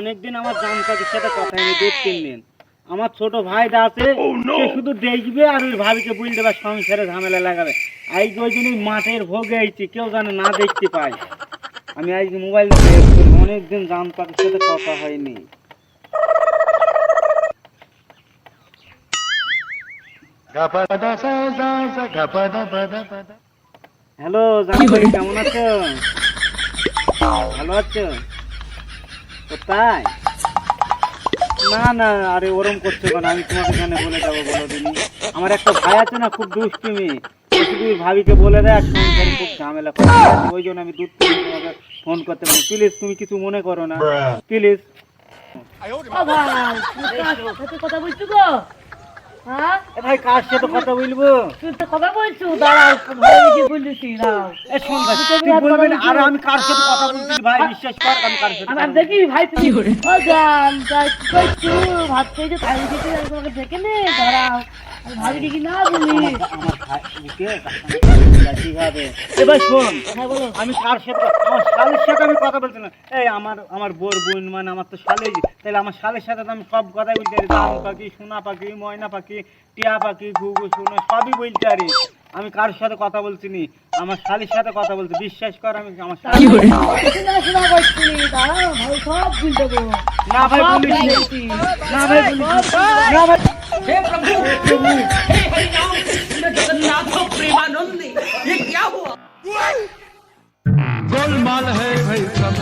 অনেকদিন আমার জামকাকির সাথে কথা হয়নি, 2-3 দিন। আমার ছোট ভাইটা আছে, সে শুধু দেখবে আর ওই ভাবিকে বুঝ দেবে, সংসারে ঝামেলা লাগাবে। আজকে ওই জন্য মাঠের ভোগে আইছি, কেউ জানে না দেখতে পাই। আমি আজকে মোবাইল দেখছি, অনেকদিন জামকাকির সাথে কথা হয়নি। হ্যালো জামকাকি, কেমন আছো? ভালো আছো? কোথায়? না না, আরে ওরম করছো কেন? আমি তোমাকে কেন বলে যাবো বলো দিনি? আমার একটা ভাই আছে না, খুব দুষ্টুমি। শুধু ভাবিকে বলে দেয় আর সংসারে খুব ঝামেলা করে। ওই জন্য আমি দূর থেকে তোমাকে ফোন করতে পারি। প্লিজ তুমি কিছু মনে করো না, প্লিজ। কথা বলছো গো? হ্যাঁ ভাই কার সাথে কথা বলবো? তুই তো কথা বলছো, দাঁড়াও ভাই কি বলছিস না? শোন ভাই, তুই বলবি না। আর আমি কার সাথে কথা বলছি ভাই, বিশ্বাস কর, আমি কার সাথে আমার দেখি ভাই তুমি ও জান যাই কইছো ভাত খেয়ে তাই দিতে তোমাকে দেখে নে, দাঁড়াও আমি ভাবি কি না বলি। আমার ভাই বুকে কিভাবে? এ ভাই শোন, হ্যাঁ বলো। আমি কার সাথে, আমার শালের সাথে আমি কথা বলছি না। এই আমার বোর বোন, মানে আমার তো শালেই। তাহলে আমার শালের সাথে তো আমি সব কথাই বলতে পারি। জাম পাখি, সোনা পাখি, ময়না পাখি, টিয়া পাখি, ঘুঘু, সোনা সবই বলতে পারি। আমি কার সাথে কথা বলছি নি, আমার শালের সাথে কথা বলছি। বিশ্বাস কর, আমি আমার শালি। শোনা করছি, দাঁড়াও ভাই সব ভুল দেবো। না ভাই বলিস নি। না ভাই বলিস নি। না ভাই। हे प्रभु हे प्रभु हे हरि राम कृष्ण जगन्नाथ प्रेमानंद ये क्या हुआ? गोलमाल है भाई सब।